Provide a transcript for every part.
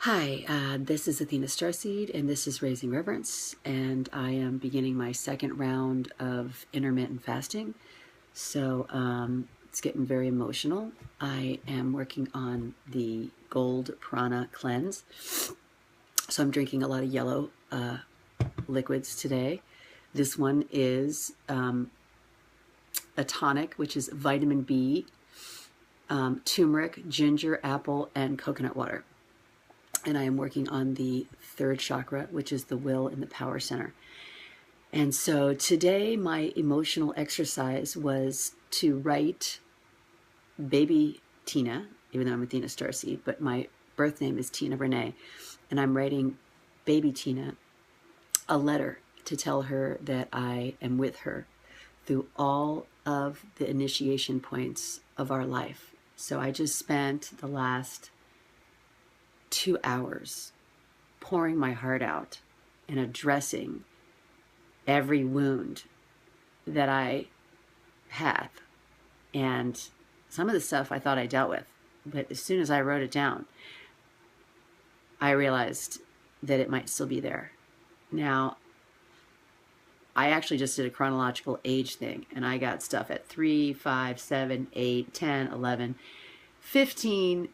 Hi, this is Athena StarSeed, and this is Raising Reverence, and I am beginning my second round of intermittent fasting. So it's getting very emotional. I am working on the gold Prana Cleanse. So I'm drinking a lot of yellow liquids today. This one is a tonic, which is vitamin B, turmeric, ginger, apple, and coconut water. And I am working on the third chakra, which is the will and the power center. And so today my emotional exercise was to write baby Tina, even though I'm Athena StarSeed, but my birth name is Tina Renee. And I'm writing baby Tina a letter to tell her that I am with her through all of the initiation points of our life. So I just spent the last 2 hours pouring my heart out and addressing every wound that I have. And some of the stuff I thought I dealt with, but as soon as I wrote it down, I realized that it might still be there. Now, I actually just did a chronological age thing, and I got stuff at 3, 5, 7, 8, 10, 11, 15,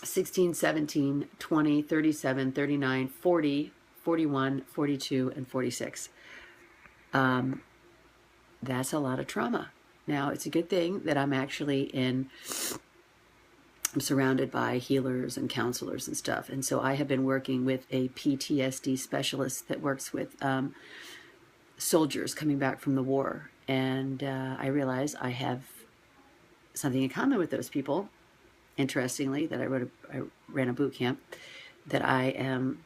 16, 17, 20, 37, 39, 40, 41, 42, and 46. That's a lot of trauma. Now, it's a good thing that I'm surrounded by healers and counselors and stuff. And so I have been working with a PTSD specialist that works with soldiers coming back from the war. And I realize I have something in common with those people. Interestingly, that I ran a boot camp, that I am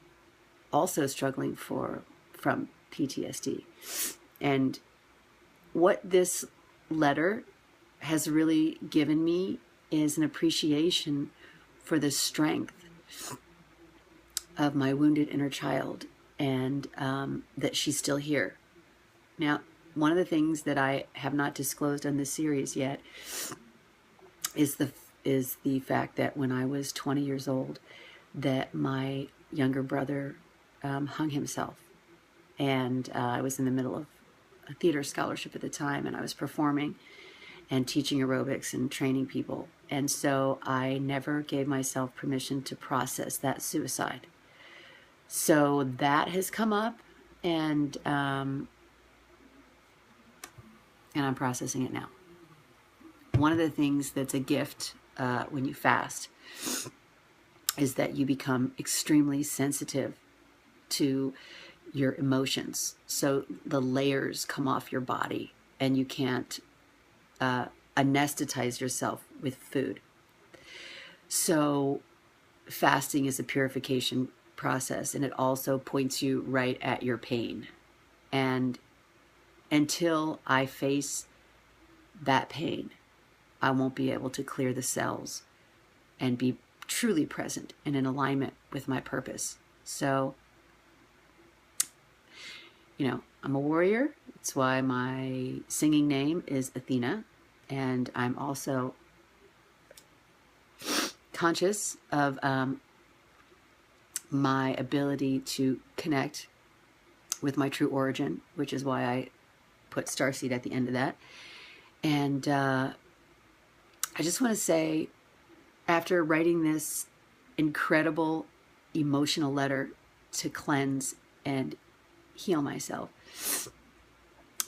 also struggling from PTSD. And what this letter has really given me is an appreciation for the strength of my wounded inner child, and that she's still here. Now, one of the things that I have not disclosed on this series yet is the fact that when I was 20 years old, that my younger brother hung himself. And I was in the middle of a theater scholarship at the time, and I was performing and teaching aerobics and training people. And so I never gave myself permission to process that suicide. So that has come up, and I'm processing it now. One of the things that's a gift when you fast is that you become extremely sensitive to your emotions. So the layers come off your body, and you can't anesthetize yourself with food. So fasting is a purification process, and it also points you right at your pain. And until I face that pain, I won't be able to clear the cells and be truly present and in alignment with my purpose. So, I'm a warrior. That's why my singing name is Athena. And I'm also conscious of my ability to connect with my true origin, which is why I put StarSeed at the end of that. And I just want to say, after writing this incredible emotional letter to cleanse and heal myself,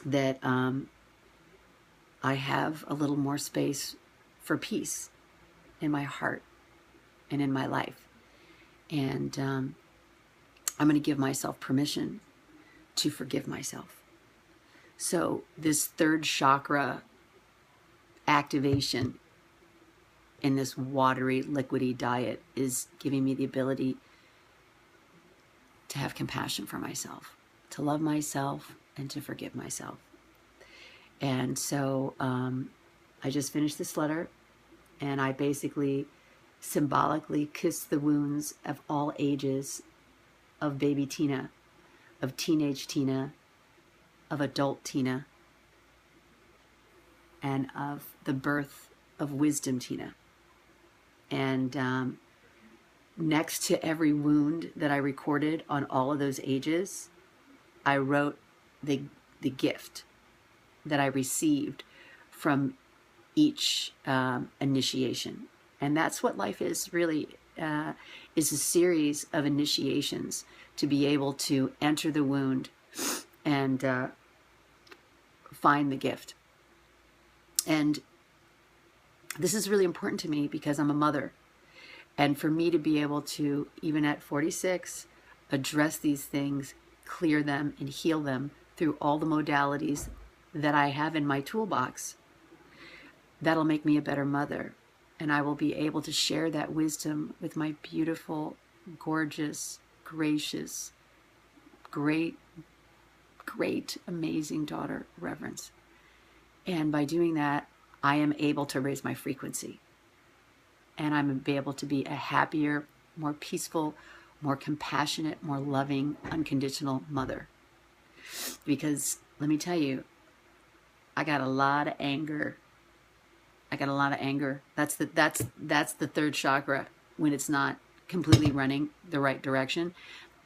that I have a little more space for peace in my heart and in my life. And I'm going to give myself permission to forgive myself. So this third chakra activation in this watery, liquidy diet is giving me the ability to have compassion for myself, to love myself, and to forgive myself. And so I just finished this letter, and I basically symbolically kissed the wounds of all ages of baby Tina, of teenage Tina, of adult Tina, and of the birth of wisdom Tina. And next to every wound that I recorded on all of those ages, I wrote the gift that I received from each initiation. And that's what life is really, is a series of initiations to be able to enter the wound and find the gift. And this is really important to me because I'm a mother. And for me to be able to, even at 46, address these things, clear them, and heal them through all the modalities that I have in my toolbox, that'll make me a better mother. And I will be able to share that wisdom with my beautiful, gorgeous, gracious, great, amazing daughter, Reverence. And by doing that, I am able to raise my frequency. And I'm able to be a happier, more peaceful, more compassionate, more loving, unconditional mother. Because let me tell you, I got a lot of anger. That's the third chakra when it's not completely running the right direction,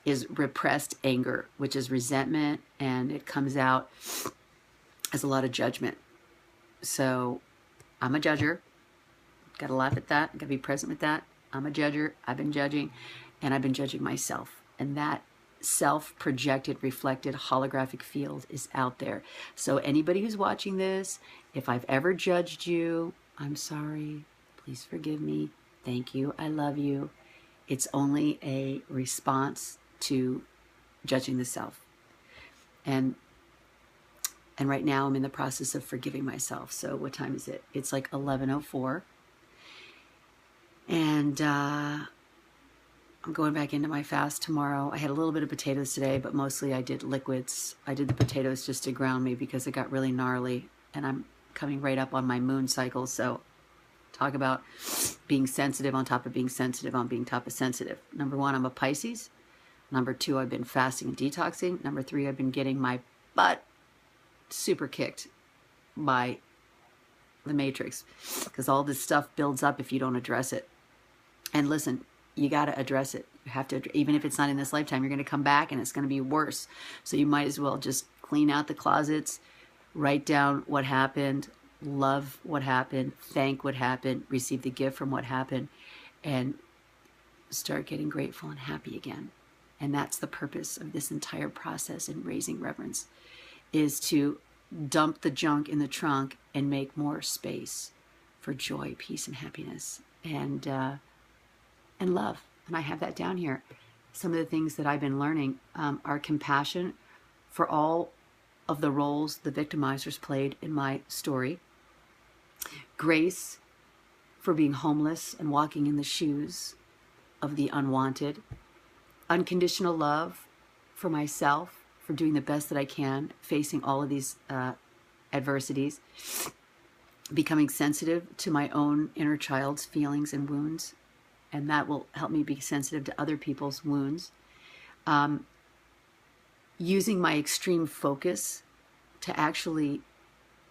is repressed anger, which is resentment, and it comes out as a lot of judgment. So I'm a judger. Got to laugh at that. Got to be present with that. I'm a judger. I've been judging, and I've been judging myself. And that self-projected, reflected, holographic field is out there. So anybody who's watching this, if I've ever judged you, I'm sorry. Please forgive me. Thank you. I love you. It's only a response to judging the self. And right now I'm in the process of forgiving myself. So what time is it? It's like 11:04. And I'm going back into my fast tomorrow. I had a little bit of potatoes today, but mostly I did liquids. I did the potatoes just to ground me because it got really gnarly. And I'm coming right up on my moon cycle. So talk about being sensitive on top of being sensitive on being top of sensitive. Number one, I'm a Pisces. Number two, I've been fasting and detoxing. Number three, I've been getting my butt super kicked by the matrix, because all this stuff builds up if you don't address it. And listen, you got to address it. You have to, even if it's not in this lifetime, you're going to come back and it's going to be worse. So you might as well just clean out the closets, write down what happened, love what happened, thank what happened, receive the gift from what happened, and start getting grateful and happy again. And that's the purpose of this entire process in Raising Reverence, is to dump the junk in the trunk and make more space for joy, peace, and happiness, and love. And I have that down here. Some of the things that I've been learning are compassion for all of the roles the victimizers played in my story, grace for being homeless and walking in the shoes of the unwanted, unconditional love for myself, for doing the best that I can, facing all of these adversities, becoming sensitive to my own inner child's feelings and wounds, and that will help me be sensitive to other people's wounds. Using my extreme focus to actually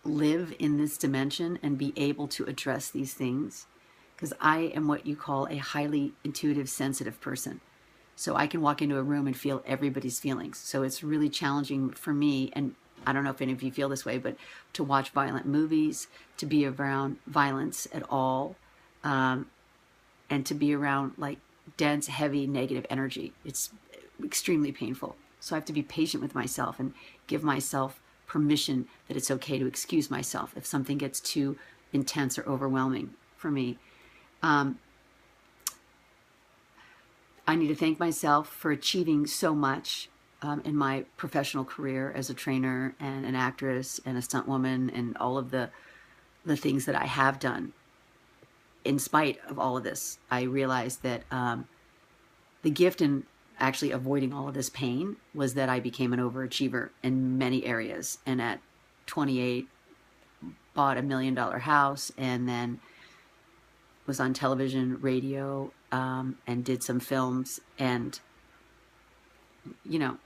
live in this dimension and be able to address these things, because I am what you call a highly intuitive, sensitive person. So I can walk into a room and feel everybody's feelings. So it's really challenging for me, and I don't know if any of you feel this way, but to watch violent movies, to be around violence at all, and to be around like dense, heavy, negative energy. It's extremely painful. So I have to be patient with myself and give myself permission that it's okay to excuse myself if something gets too intense or overwhelming for me. I need to thank myself for achieving so much in my professional career as a trainer and an actress and a stunt woman, and all of the things that I have done. In spite of all of this, I realized that the gift in actually avoiding all of this pain was that I became an overachiever in many areas. And at 28, bought $1 million house, and then was on television, radio, and did some films. And, you know,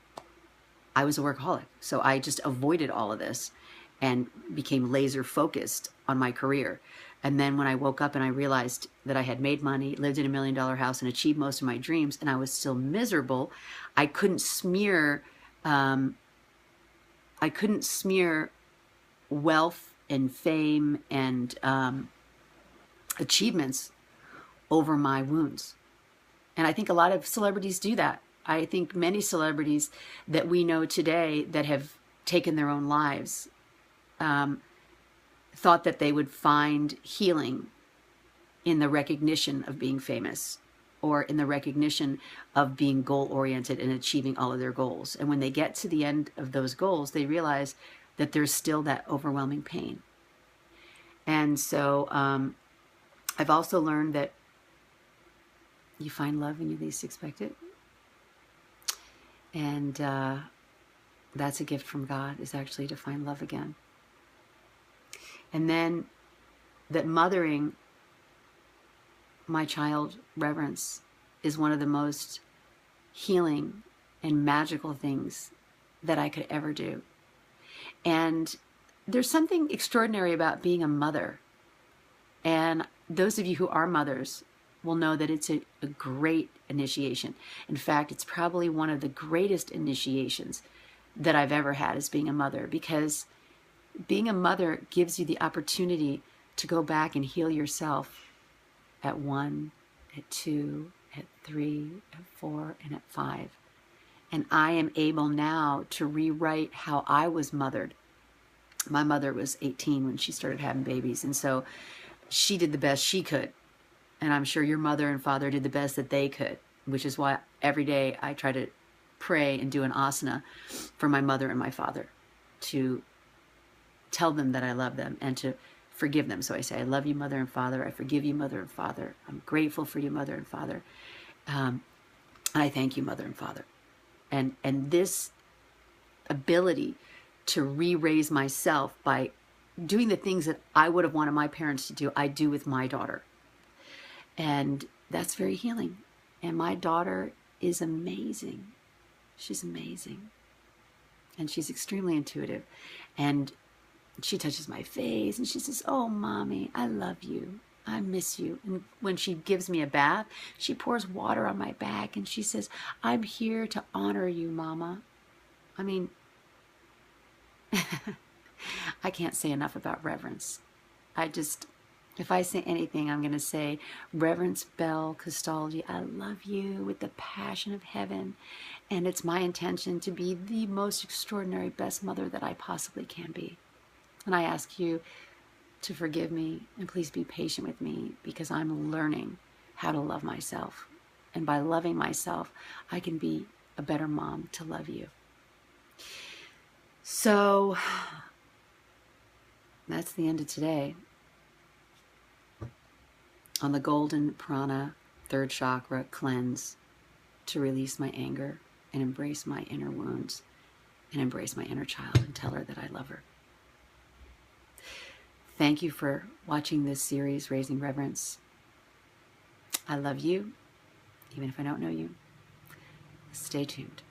I was a workaholic. So I just avoided all of this and became laser focused on my career. And then when I woke up and I realized that I had made money, lived in $1 million house, and achieved most of my dreams, and I was still miserable, I couldn't smear wealth and fame and achievements over my wounds. And I think a lot of celebrities do that. I think many celebrities that we know today that have taken their own lives thought that they would find healing in the recognition of being famous, or in the recognition of being goal-oriented and achieving all of their goals. And when they get to the end of those goals, they realize that there's still that overwhelming pain. And so I've also learned that you find love when you least expect it. And that's a gift from God, is actually to find love again. And then that mothering my child, Reverence, is one of the most healing and magical things that I could ever do. And there's something extraordinary about being a mother. And those of you who are mothers will know that it's a great initiation. In fact, it's probably one of the greatest initiations that I've ever had, as being a mother, because being a mother gives you the opportunity to go back and heal yourself at 1, at 2, at 3, at 4, and at 5. And I am able now to rewrite how I was mothered. My mother was 18 when she started having babies, and so she did the best she could. And I'm sure your mother and father did the best that they could, which is why every day I try to pray and do an asana for my mother and my father, to tell them that I love them and to forgive them. So I say, I love you, mother and father. I forgive you, mother and father. I'm grateful for you, mother and father. I thank you, mother and father. And this ability to re-raise myself by doing the things that I would have wanted my parents to do, I do with my daughter. And that's very healing. And my daughter is amazing. She's amazing. And she's extremely intuitive. And she touches my face and she says, oh, mommy, I love you. I miss you. And when she gives me a bath, she pours water on my back and she says, I'm here to honor you, mama. I mean, I can't say enough about Reverence. If I say anything, I'm going to say, Reverence Bell Costology, I love you with the passion of heaven. And it's my intention to be the most extraordinary, best mother that I possibly can be. And I ask you to forgive me and please be patient with me, because I'm learning how to love myself. And by loving myself, I can be a better mom to love you. So that's the end of today. On the golden prana, 3rd chakra cleanse, to release my anger and embrace my inner wounds and embrace my inner child and tell her that I love her. Thank you for watching this series, Raising Reverence. I love you, even if I don't know you. Stay tuned.